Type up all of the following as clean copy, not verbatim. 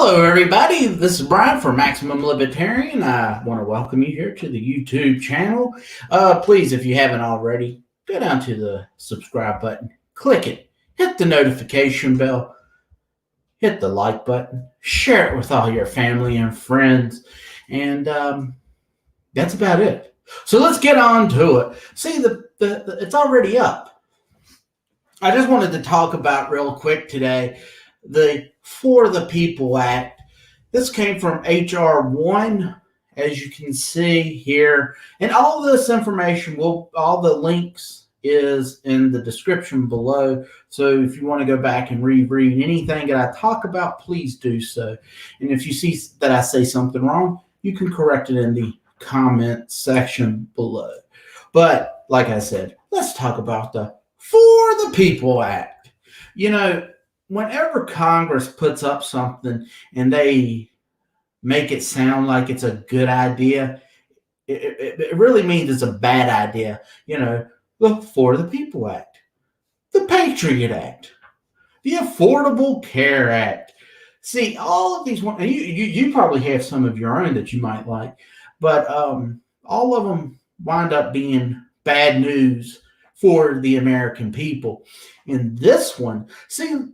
Hello, everybody. This is Brian for Maximum Libertarian. I want to welcome you here to the YouTube channel. Please, if you haven't already, go down to the subscribe button, click it, hit the notification bell, hit the like button, share it with all your family and friends, and that's about it. So let's get on to it. See, it's already up. I just wanted to talk about real quick today the For the People Act. This came from H.R. 1, as you can see here. And all this information, all the links is in the description below. So if you want to go back and reread anything that I talk about, please do so. And if you see that I say something wrong, you can correct it in the comment section below. But like I said, let's talk about the For the People Act. You know, whenever Congress puts up something and they make it sound like it's a good idea, it really means it's a bad idea. You know, the For the People Act, the Patriot Act, the Affordable Care Act. See, all of these, you probably have some of your own that you might like, but all of them wind up being bad news for the American people. And this one, see,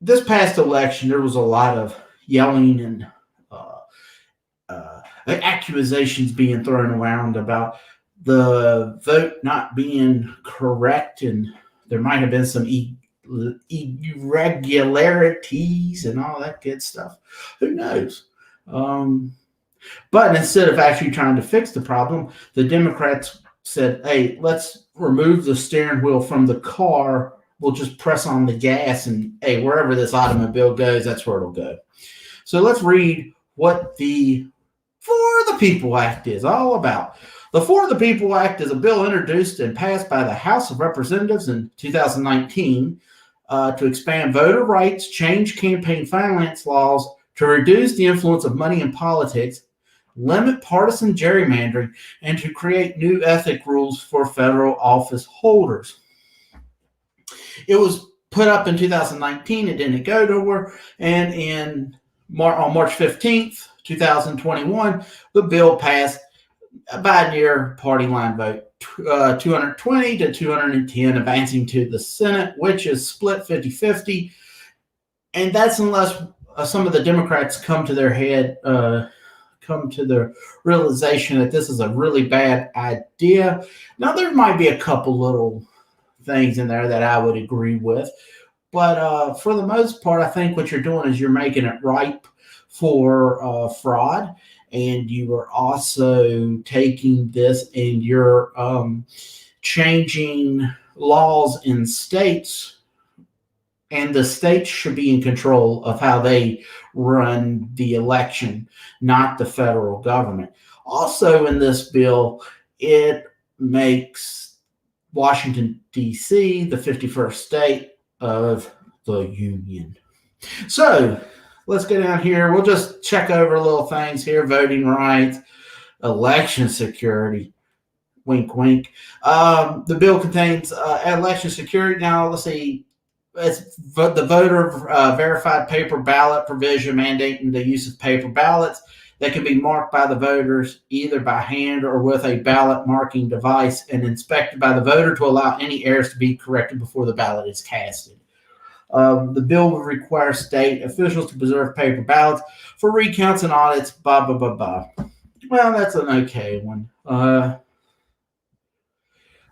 this past election, there was a lot of yelling and accusations being thrown around about the vote not being correct, and there might have been some irregularities and all that good stuff. Who knows? But instead of actually trying to fix the problem, the Democrats said, hey, let's remove the steering wheel from the car. We'll just press on the gas, and hey, wherever this automobile goes, that's where it'll go. So let's read what the For the People Act is all about. The For the People Act is a bill introduced and passed by the House of Representatives in 2019 to expand voter rights, change campaign finance laws, to reduce the influence of money in politics, limit partisan gerrymandering, and to create new ethic rules for federal office holders. It was put up in 2019. It didn't go nowhere. And on March 15th, 2021, the bill passed by a near party line vote, 220 to 210, advancing to the Senate, which is split 50-50. And that's unless some of the Democrats come to their head, come to the realization that this is a really bad idea. Now, there might be a couple little things in there that I would agree with, but for the most part, I think what you're doing is you're making it ripe for fraud, and you are also taking this and you're changing laws in states, and the states should be in control of how they run the election, not the federal government. Also in this bill, it makes Washington, D.C., the 51st state of the Union. So let's go down here. We'll just check over little things here. Voting rights, election security. Wink, wink. The bill contains election security. Now, let's see. It's the voter verified paper ballot provision mandating the use of paper ballots that can be marked by the voters either by hand or with a ballot marking device and inspected by the voter to allow any errors to be corrected before the ballot is casted. The bill will require state officials to preserve paper ballots for recounts and audits, blah, blah, blah, blah. Well, that's an okay one.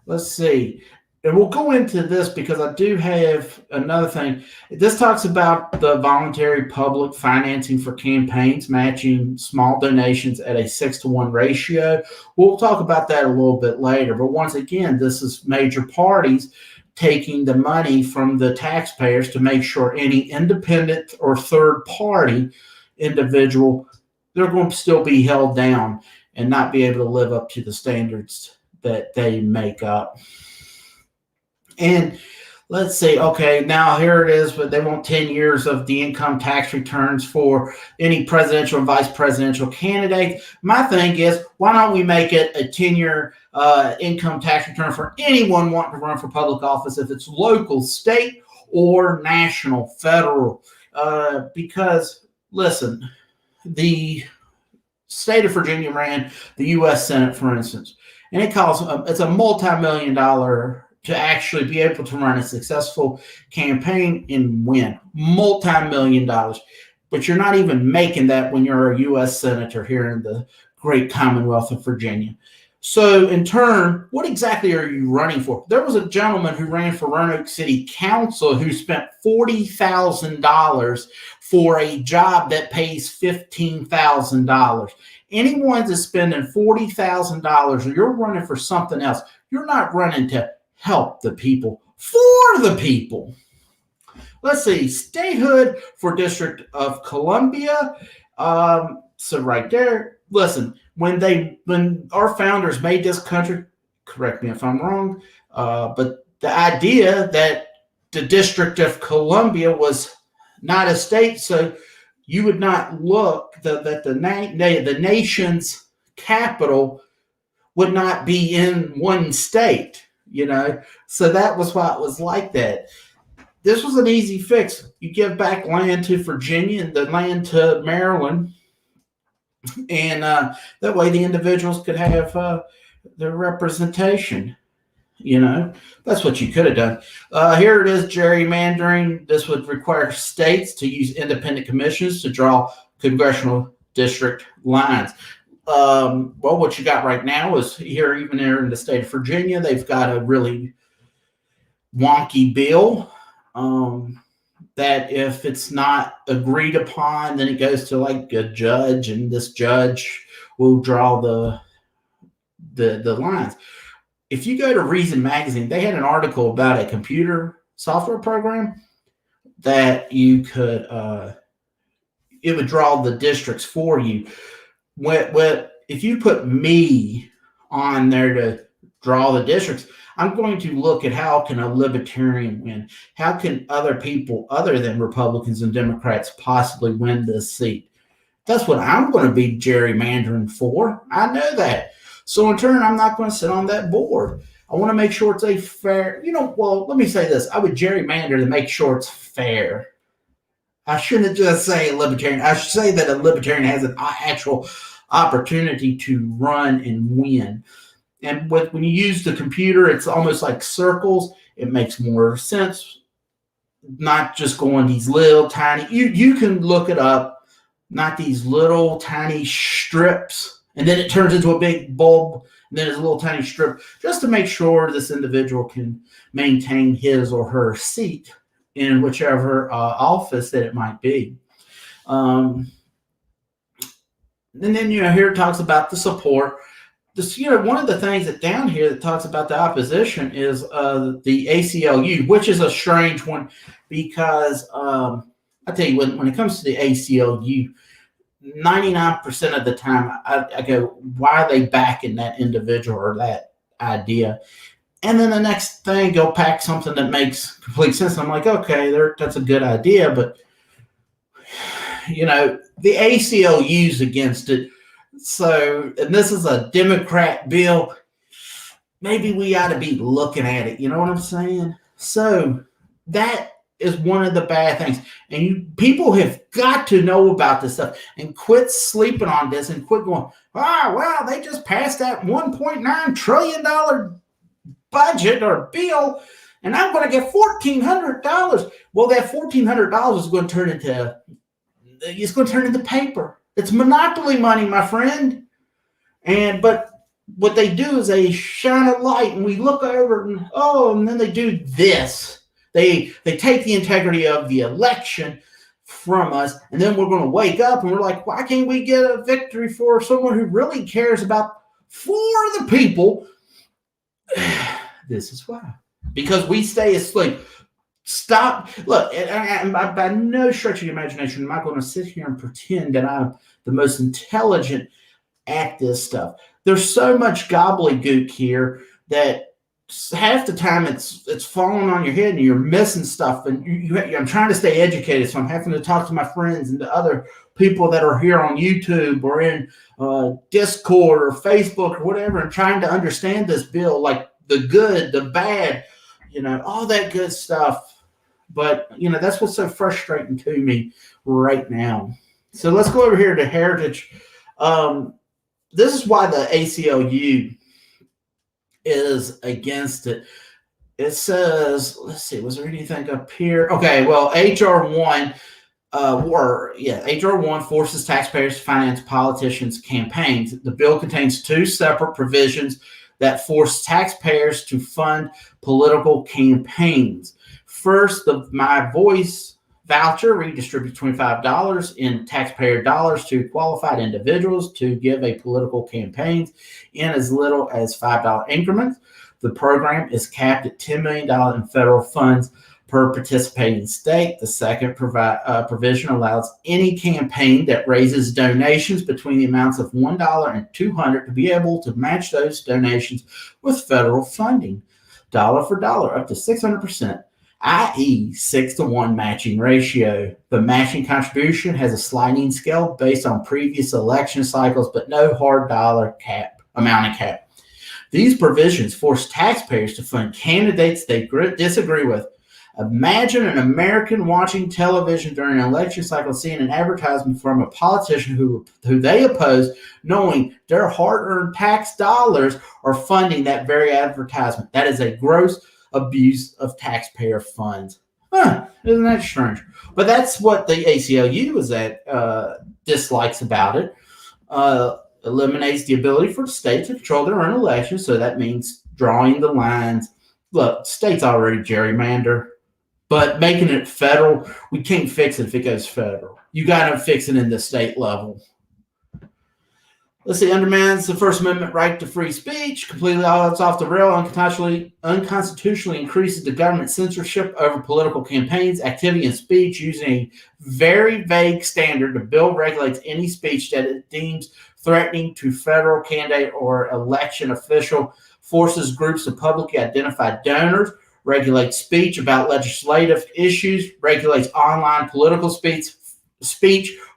Let's see. And we'll go into this because I do have another thing. This talks about the voluntary public financing for campaigns, matching small donations at a 6-to-1 ratio. We'll talk about that a little bit later. But once again, this is major parties taking the money from the taxpayers to make sure any independent or third party individual, they're going to still be held down and not be able to live up to the standards that they make up. And let's see, okay, now here it is, but they want 10 years of the income tax returns for any presidential and vice presidential candidate. My thing is, why don't we make it a 10-year income tax return for anyone wanting to run for public office, if it's local, state, or national, federal? Because listen, the state of Virginia ran the U.S. Senate, for instance, and it's a multi-million-dollar to actually be able to run a successful campaign and win multi-million-dollars. But you're not even making that when you're a U.S. senator here in the great Commonwealth of Virginia. So, in turn, what exactly are you running for? There was a gentleman who ran for Roanoke City Council who spent $40,000 for a job that pays $15,000. Anyone that's spending $40,000 or you're running for something else, you're not running to help the people, for the people. Let's see, statehood for District of Columbia. So right there, listen, when our founders made this country, correct me if I'm wrong, but the idea that the District of Columbia was not a state, so you would not look that the nation's capital would not be in one state, So that was why it was like that. This was an easy fix. You give back land to Virginia and the land to Maryland, and that way the individuals could have their representation. That's what you could have done. Here it is, gerrymandering. This would require states to use independent commissions to draw congressional district lines. Well, what you got right now is even here in the state of Virginia, they've got a really wonky bill that if it's not agreed upon, then it goes to like a judge, and this judge will draw the lines. If you go to Reason Magazine, they had an article about a computer software program that you could, it would draw the districts for you. If you put me on there to draw the districts, I'm going to look at how can a libertarian win? How can other people other than Republicans and Democrats possibly win this seat? That's what I'm going to be gerrymandering for. I know that. So in turn, I'm not going to sit on that board. I want to make sure it's a fair, well, let me say this. I would gerrymander to make sure it's fair. I shouldn't just say a libertarian. I should say that a libertarian has an actual opportunity to run and win. And when you use the computer, it's almost like circles. It makes more sense. Not just going these little tiny, you can look it up, not these little tiny strips. And then it turns into a big bulb, and then there's a little tiny strip, just to make sure this individual can maintain his or her seat in whichever office that it might be. And then, here it talks about the support. This, one of the things that down here that talks about the opposition is the ACLU, which is a strange one because I tell you, when it comes to the ACLU, 99% of the time I go, why are they backing that individual or that idea? And then the next thing, go pack something that makes complete sense. I'm like, okay, that's a good idea, but the ACLU's against it. So, and this is a Democrat bill. Maybe we ought to be looking at it. You know what I'm saying? So that is one of the bad things. And people have got to know about this stuff and quit sleeping on this and quit going, well, they just passed that $1.9 trillion budget or bill, and I'm going to get $1,400. Well, that $1,400 is going to turn into paper. It's monopoly money, my friend. But what they do is they shine a light, and we look over, and then they do this. They take the integrity of the election from us, and then we're going to wake up, and we're like, why can't we get a victory for someone who really cares about for the people? This is why. Because we stay asleep. Stop. Look, and by no stretch of the imagination am I going to sit here and pretend that I'm the most intelligent at this stuff. There's so much gobbledygook here that half the time it's falling on your head and you're missing stuff. And I'm trying to stay educated, so I'm having to talk to my friends and the other people that are here on YouTube or in Discord or Facebook or whatever, and trying to understand this bill, like the good, the bad, all that good stuff. But, that's what's so frustrating to me right now. So let's go over here to heritage. This is why the ACLU is against it. It says, let's see, was there anything up here? Okay, well, HR1 HR1 forces taxpayers to finance politicians' campaigns. The bill contains two separate provisions that force taxpayers to fund political campaigns. First, the My Voice voucher redistributes $25 in taxpayer dollars to qualified individuals to give a political campaign in as little as $5 increments. The program is capped at $10 million in federal funds per participating state. The second provision allows any campaign that raises donations between the amounts of $1 and $200 to be able to match those donations with federal funding, dollar for dollar, up to 600%, i.e., 6-to-1 matching ratio. The matching contribution has a sliding scale based on previous election cycles, but no hard dollar amount cap. These provisions force taxpayers to fund candidates they disagree with. Imagine an American watching television during an election cycle seeing an advertisement from a politician who they oppose, knowing their hard-earned tax dollars are funding that very advertisement. That is a gross abuse of taxpayer funds. Isn't that strange? But that's what the ACLU dislikes about it. Eliminates the ability for the state to control their own elections, so that means drawing the lines. Look, states already gerrymander, but making it federal, we can't fix it if it goes federal. You got to fix it in the state level. Let's see, undermines the First Amendment right to free speech, completely off the rail, unconstitutionally increases the government censorship over political campaigns, activity, and speech using a very vague standard. The bill regulates any speech that it deems threatening to federal candidate or election official, forces groups to publicly identify donors, regulates speech about legislative issues, regulates online political speech,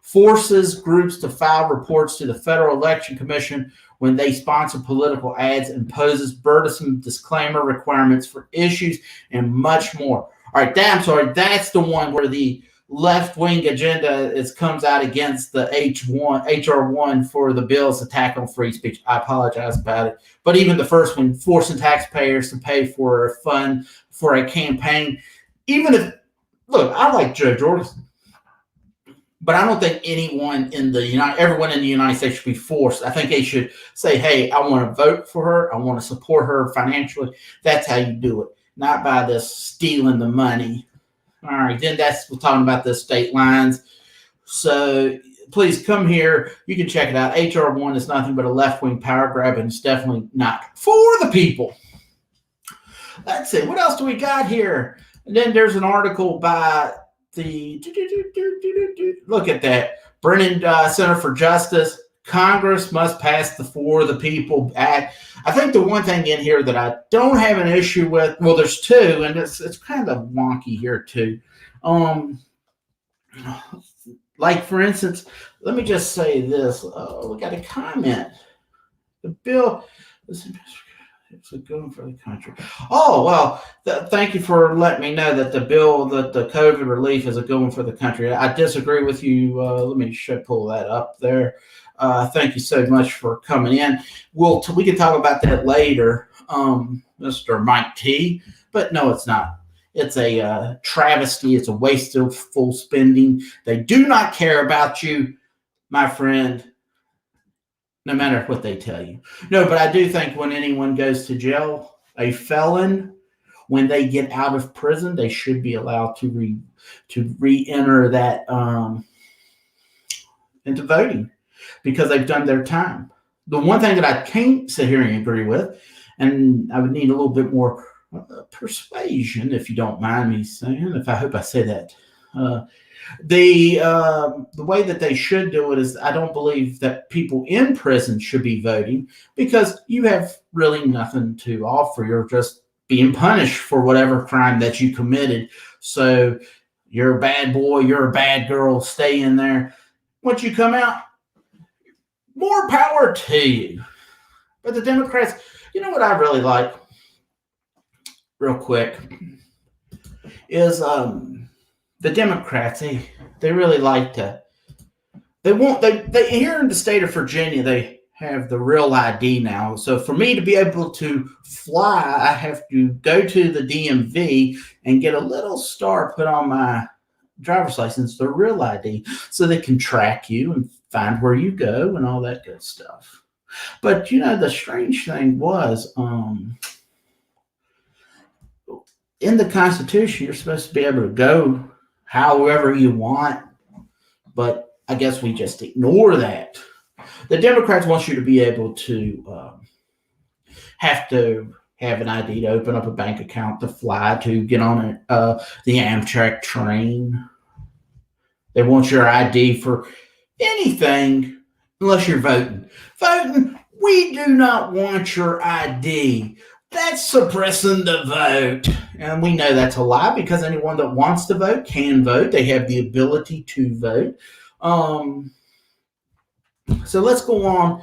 forces groups to file reports to the Federal Election Commission when they sponsor political ads, imposes burdensome disclaimer requirements for issues, and much more. All right, that's the one where the left-wing agenda comes out against the HR1 for the bill's attack on free speech. I apologize about it. But even the first one, forcing taxpayers to pay for a fund for a campaign, even if, look, I like Joe Jorgensen, but I don't think everyone in the United States should be forced. I think they should say, hey, I want to vote for her. I want to support her financially. That's how you do it, not by this stealing the money. All right, then we're talking about the state lines. So please come here. You can check it out. HR1 is nothing but a left-wing power grab, and it's definitely not for the people. Let's see. What else do we got here? And then there's an article by look at that. Brennan Center for Justice. Congress must pass the For the People Act. I think the one thing in here that I don't have an issue with, well, there's two, and it's kind of wonky here too. Like, for instance, let me just say this. We got a comment. The bill is good for the country. Oh, well, thank you for letting me know that the bill, that the COVID relief is a good one for the country. I disagree with you. Let me pull that up there. Thank you so much for coming in. We can talk about that later, Mr. Mike T. But no, it's not. It's a travesty. It's a wasteful spending. They do not care about you, my friend, no matter what they tell you. No, but I do think when anyone goes to jail, a felon, when they get out of prison, they should be allowed to re-enter that into voting, because they've done their time. The one thing that I can't sit here and agree with, and I would need a little bit more persuasion, if you don't mind me saying, I hope I say that. The way that they should do it is, I don't believe that people in prison should be voting, because you have really nothing to offer. You're just being punished for whatever crime that you committed. So you're a bad boy, you're a bad girl, stay in there. Once you come out, more power to you. But the Democrats, you know what I really like, real quick, is the Democrats, they really like to they here in the state of Virginia, they have the real ID now. So for me to be able to fly, I have to go to the DMV and get a little star put on my driver's license, the real ID, so they can track you and find where you go and all that good stuff. But the strange thing was, in the Constitution, you're supposed to be able to go however you want, but I guess we just ignore that. The Democrats want you to be able to have to have an ID to open up a bank account, to fly, to get on the Amtrak train. They want your ID for anything unless you're voting. Voting, we do not want your ID. That's suppressing the vote. And we know that's a lie because anyone that wants to vote can vote. They have the ability to vote. So let's go on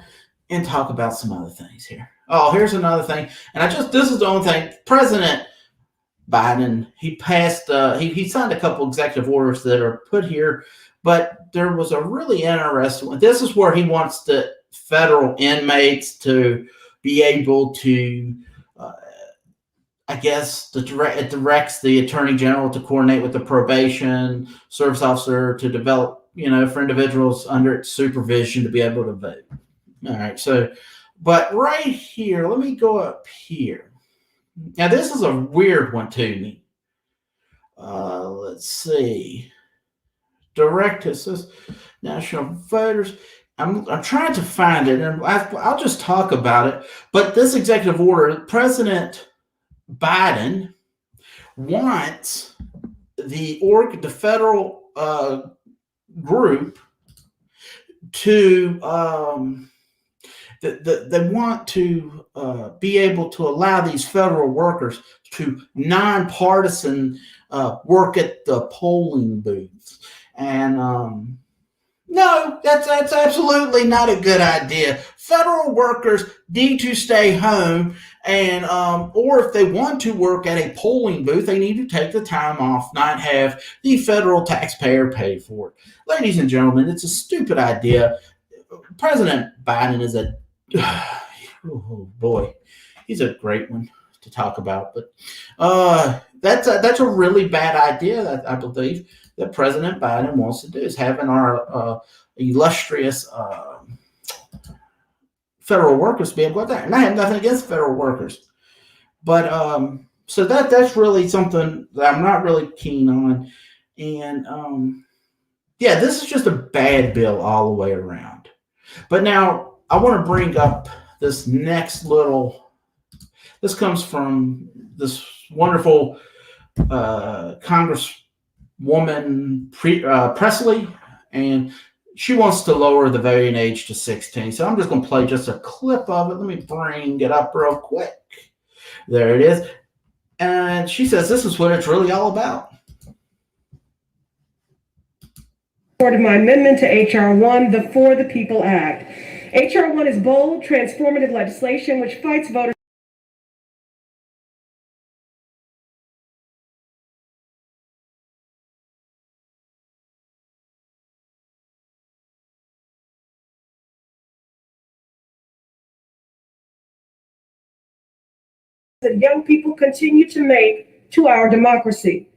and talk about some other things here. Oh, here's another thing. And this is the only thing. President Biden, he passed, he signed a couple executive orders that are put here, but there was a really interesting one. This is where he wants the federal inmates to be able to, I guess, it directs the attorney general to coordinate with the probation service officer to develop, for individuals under its supervision to be able to vote. All right. So, but right here, let me go up here. Now, this is a weird one to me. Let's see. Direct assist national voters. I'm trying to find it, and I'll just talk about it. But this executive order, President Biden wants the federal group to they want to be able to allow these federal workers to nonpartisan work at the polling booths. And no, that's absolutely not a good idea. Federal workers need to stay home, and or if they want to work at a polling booth, they need to take the time off, not have the federal taxpayer pay for it. Ladies and gentlemen, it's a stupid idea. President Biden is oh boy, he's a great one to talk about. But that's a really bad idea that I believe that President Biden wants to do, is having our illustrious federal workers be able to go there. And I have nothing against federal workers, but so that's really something that I'm not really keen on. And yeah, this is just a bad bill all the way around. But now I want to bring up this next little. This comes from this wonderful Congresswoman Presley, and she wants to lower the voting age to 16. So I'm just going to play just a clip of it. Let me bring it up real quick. There it is. And she says this is what it's really all about. Supported my amendment to H.R. 1, the For the People Act. H.R. 1 is bold, transformative legislation which fights voters that young people continue to make to our democracy.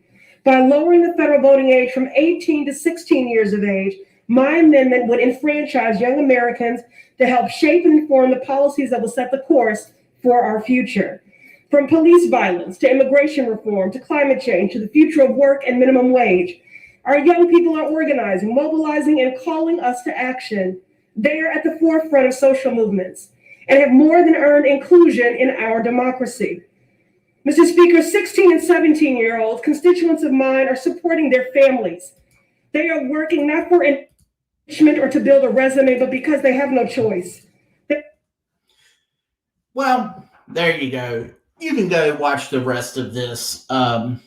By lowering the federal voting age from 18 to 16 years of age, my amendment would enfranchise young Americans to help shape and inform the policies that will set the course for our future. From police violence to immigration reform to climate change to the future of work and minimum wage, our young people are organizing, mobilizing, and calling us to action. They are at the forefront of social movements and have more than earned inclusion in our democracy. Mr. Speaker, 16 and 17-year-olds, constituents of mine, are supporting their families. They are working not for enrichment or to build a resume, but because they have no choice. Well, there you go. You can go watch the rest of this on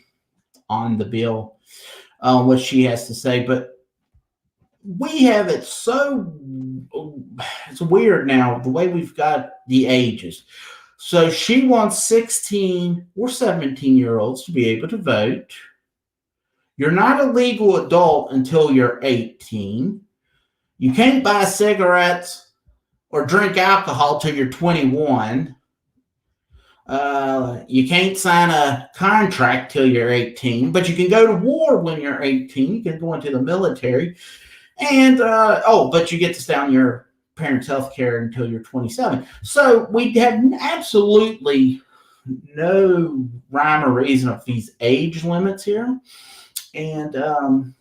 the bill, what she has to say. But we have it so, it's weird now, the way we've got the ages. So she wants 16 or 17-year-olds to be able to vote. You're not a legal adult until you're 18. You can't buy cigarettes or drink alcohol till you're 21. You can't sign a contract till you're 18, but you can go to war when you're 18. You can go into the military. And, but you get to stay on your parents' health care until you're 27. So we have absolutely no rhyme or reason of these age limits here. And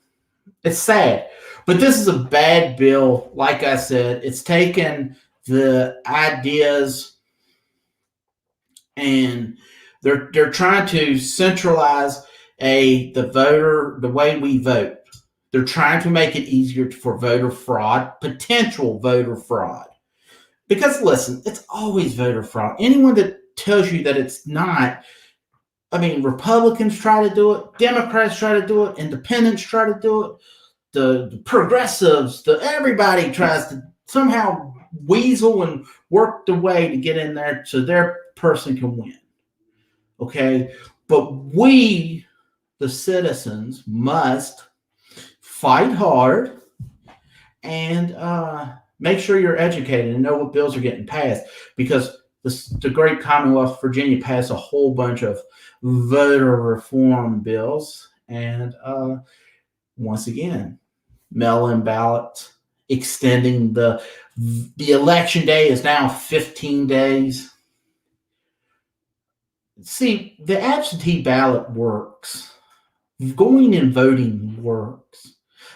it's sad. But this is a bad bill. Like I said, it's taken the ideas and they're trying to centralize the way we vote. They're trying to make it easier for voter fraud, potential voter fraud. Because listen, it's always voter fraud. Anyone that tells you that it's not, Republicans try to do it, Democrats try to do it, independents try to do it, the progressives, everybody tries to somehow weasel and work the way to get in there so their person can win. Okay? But we, the citizens, must fight hard and make sure you're educated and know what bills are getting passed, because the great Commonwealth of Virginia passed a whole bunch of voter reform bills. And once again, mail-in ballots, extending the election day is now 15 days. See, the absentee ballot works. Going and voting works.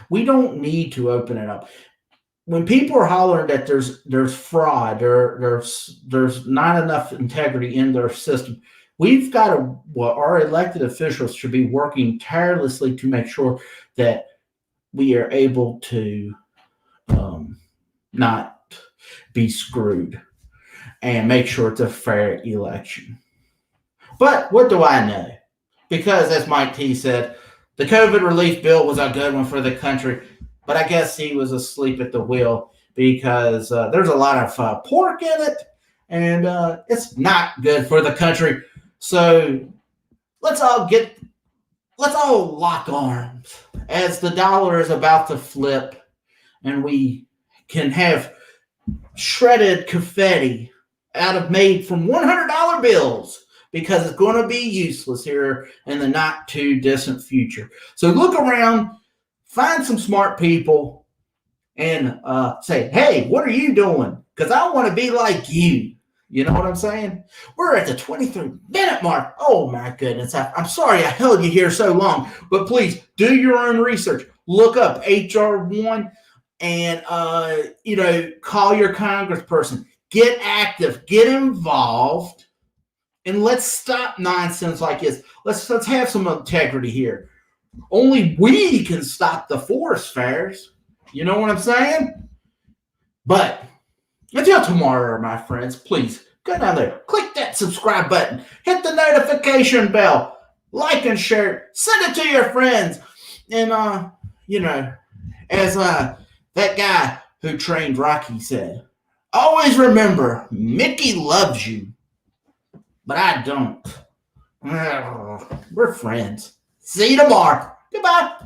We don't need to open it up. When people are hollering that there's fraud, there's not enough integrity in their system, we've got to, our elected officials should be working tirelessly to make sure that we are able to not be screwed and make sure it's a fair election. But what do I know? Because as Mike T said, the COVID relief bill was a good one for the country, but I guess he was asleep at the wheel because there's a lot of pork in it, and it's not good for the country. So let's all lock arms as the dollar is about to flip, and we can have shredded confetti made from $100 bills, because it's going to be useless here in the not too distant future. So look around, find some smart people, and say, hey, what are you doing? Because I want to be like you. You know what I'm saying? We're at the 23-minute mark. Oh, my goodness. I'm sorry I held you here so long. But please do your own research. Look up HR 1 and, call your congressperson. Get active. Get involved. And let's stop nonsense like this. Let's have some integrity here. Only we can stop the forest fires. You know what I'm saying? But until tomorrow, my friends, please go down there. Click that subscribe button. Hit the notification bell. Like and share. Send it to your friends. And, as that guy who trained Rocky said, always remember, Mickey loves you. But I don't. We're friends. See you tomorrow. Goodbye.